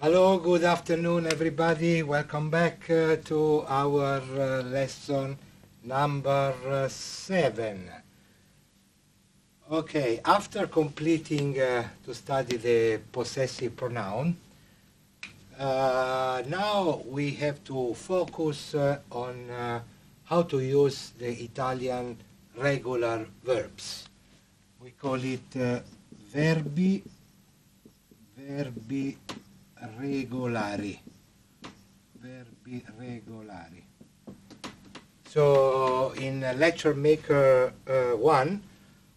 Hello, good afternoon everybody. Welcome back to our lesson number 7. Okay, after completing to study the possessive pronoun, now we have to focus on how to use the Italian regular verbs. We call it verbi regolari. Verbi regolari. So in lecture maker 1,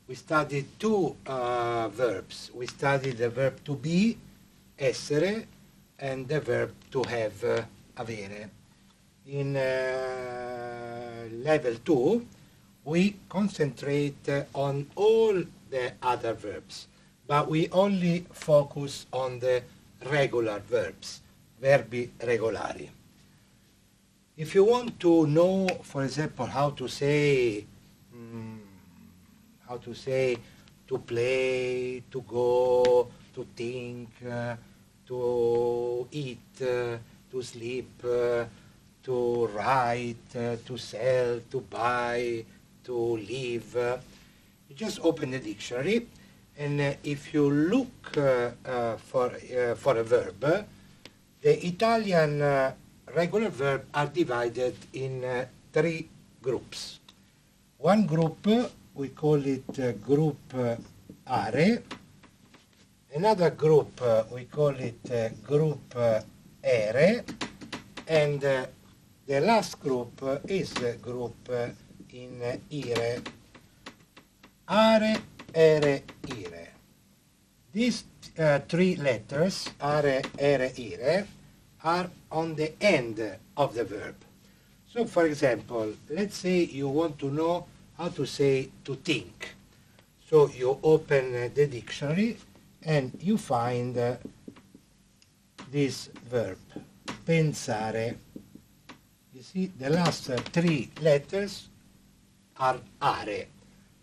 we studied two verbs. We studied the verb to be, essere, and the verb to have, avere. In level 2, we concentrate on all the other verbs, but we only focus on the regular verbs, verbi regolari. If you want to know, for example, how to say to play, to go, to think, to eat, to sleep, to write, to sell, to buy, to live, you just open the dictionary. And if you look for a verb, the Italian regular verbs are divided in 3 groups. One group, we call it group are. Another group, we call it group ere. And the last group is group in ire. Are, ere, ire. These 3 letters, are, ere, ire, are on the end of the verb. So, for example, let's say you want to know how to say to think. So you open the dictionary and you find this verb, pensare. You see, the last 3 letters are are.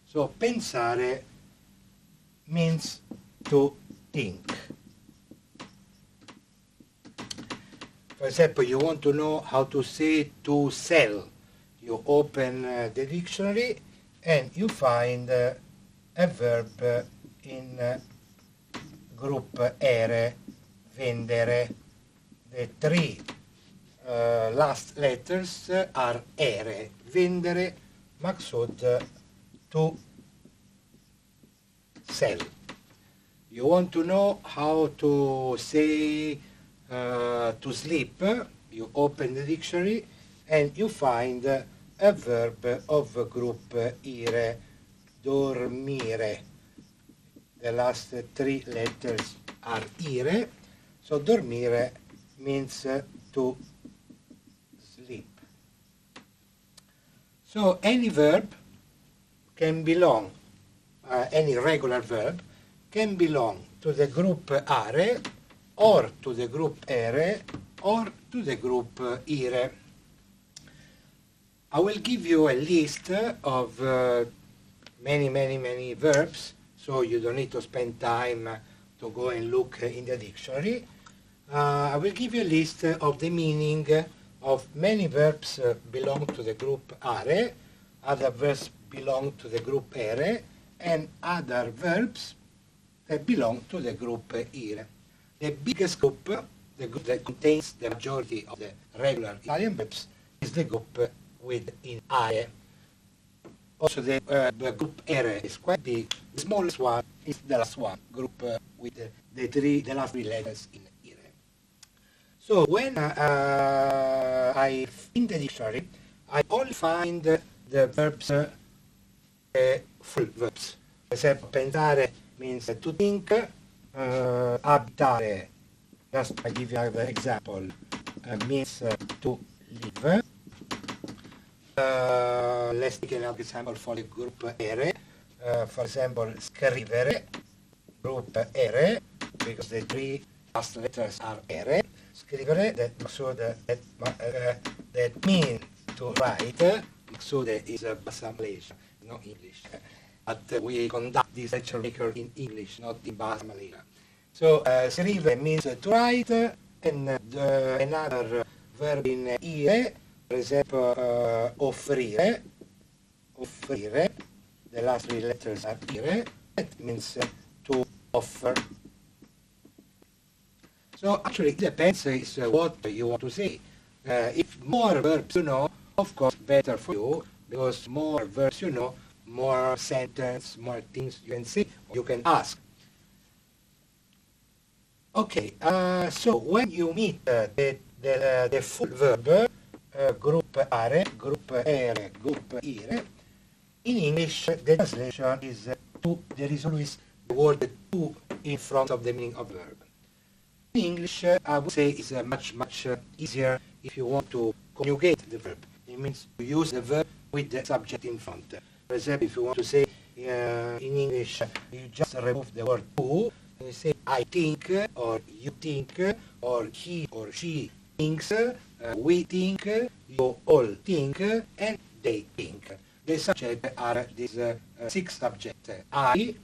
So pensare means to think. For example, you want to know how to say to sell. You open the dictionary and you find a verb in group ere, vendere. The 3 last letters are ere, vendere, maksud to sell. You want to know how to say to sleep, you open the dictionary and you find a verb of group ire, dormire. The last 3 letters are ire, so dormire means to sleep. So any verb can belong, any regular verb can belong to the group are, or to the group ere, or to the group ire. I will give you a list of many verbs, so you don't need to spend time to go and look in the dictionary. I will give you a list of the meaning of many verbs belong to the group are, other verbs belong to the group ere, and other verbs that belong to the group ire. The biggest group, the group that contains the majority of the regular Italian verbs, is the group with in are. Also, the group ere is quite big. The smallest one is the last one, group with the last 3 letters in ire. So when I in the dictionary, I only find the verbs, full verbs. For example, pensare means to think, abitare, just I give you an example, means to live. Let's take another example for the group ere. For example, scrivere, group ere, because the 3 last letters are ere. Scrivere, that means to write. Maksude is Bassa Malaysia, not English. But we conduct this lecture maker in English, not in Bassa Malaysia. So, scrivere means to write, And another verb in ire, for example, offrire, offrire, the last three letters are ire, that means to offer. So actually it depends what you want to say. If more verbs you know, of course better for you, because more verbs you know, more sentence, more things you can say, you can ask. Okay, so when you meet the full verb, group are, group ere, group ire, in English the translation is to, there is always the word to in front of the meaning of verb. In English, I would say it's much easier if you want to conjugate the verb. It means to use the verb with the subject in front. For example, if you want to say in English, you just remove the word to, you say I think, or you think, or he or she thinks, we think, you all think, and they think. The subject are these 6 subjects. I,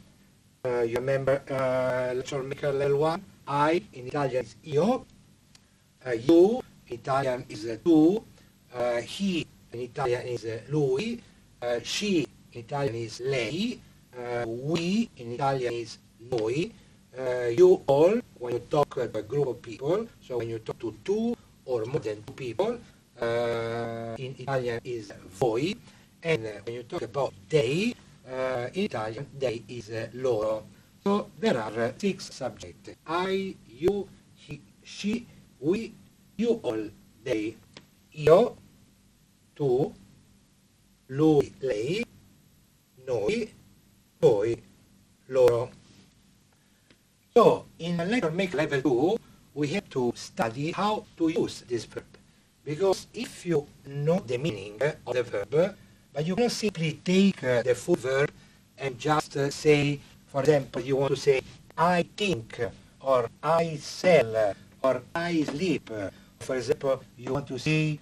you remember lecture maker level 1? I in Italian is io, you in Italian is tu, he in Italian is lui, she in Italian is lei, we in Italian is noi, you all when you talk to a group of people, so when you talk to 2 or more than 2 people, in Italian is voi, and when you talk about they, in Italian they is loro. So there are 6 subjects. I, you, he, she, we, you all, they, io, tu, lui, lei, noi, voi, loro. So in lecture make level 2, we have to study how to use this verb. Because if you know the meaning of the verb, but you cannot simply take the full verb and just say, for example, you want to say, I think, or I sell, or I sleep. For example, you want to say,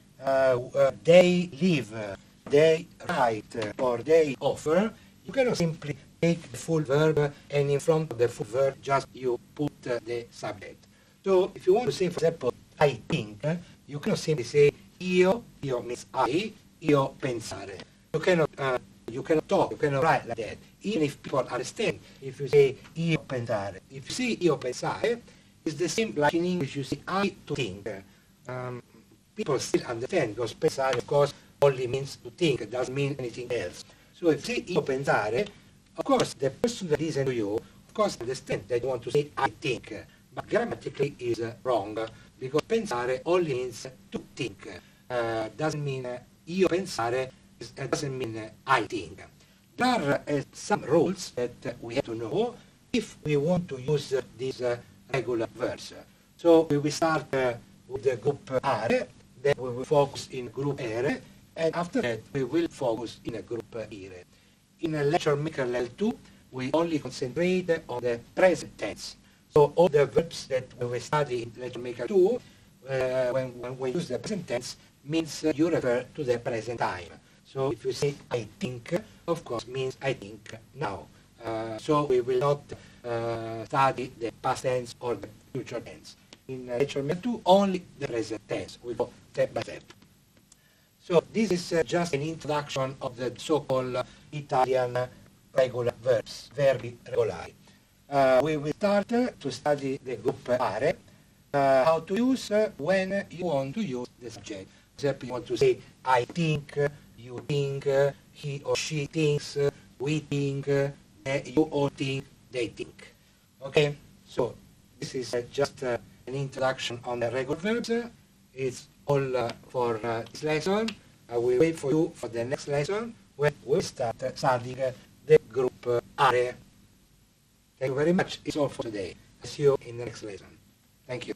they live, they write, or they offer. You cannot simply take the full verb and in front of the full verb just you put the subject. So if you want to say, for example, I think, you cannot simply say, io means I, io pensare. You cannot talk, you cannot write like that, even if people understand. If you say io pensare, if you say io pensare, it's the same like in English you say I to think. People still understand, because pensare, of course, only means to think, it doesn't mean anything else. So if you say io pensare, of course, the person that listens to you, of course, understand that you want to say I think, but grammatically is wrong, because pensare only means to think. Doesn't mean io pensare, doesn't mean I think. There are some rules that we have to know if we want to use these regular verbs. So we will start with the group are, then we will focus in group ere, and after that we will focus in a group ire. In a lecture maker level 2, we only concentrate on the present tense. So all the verbs that we will study in lecture maker 2, when we use the present tense, means you refer to the present time. So if you say I think, of course means I think now. So we will not study the past tense or the future tense. In lecture 2, only the present tense. We go step by step. So this is just an introduction of the so-called Italian regular verbs, verbi regolari. We will start to study the group are, how to use when you want to use the subject. For example, you want to say I think, you think, he or she thinks, we think, you all think, they think. Okay, so this is just an introduction on the regular verbs. It's all for this lesson. I will wait for you for the next lesson when we'll start studying the group are. Thank you very much. It's all for today. See you in the next lesson. Thank you.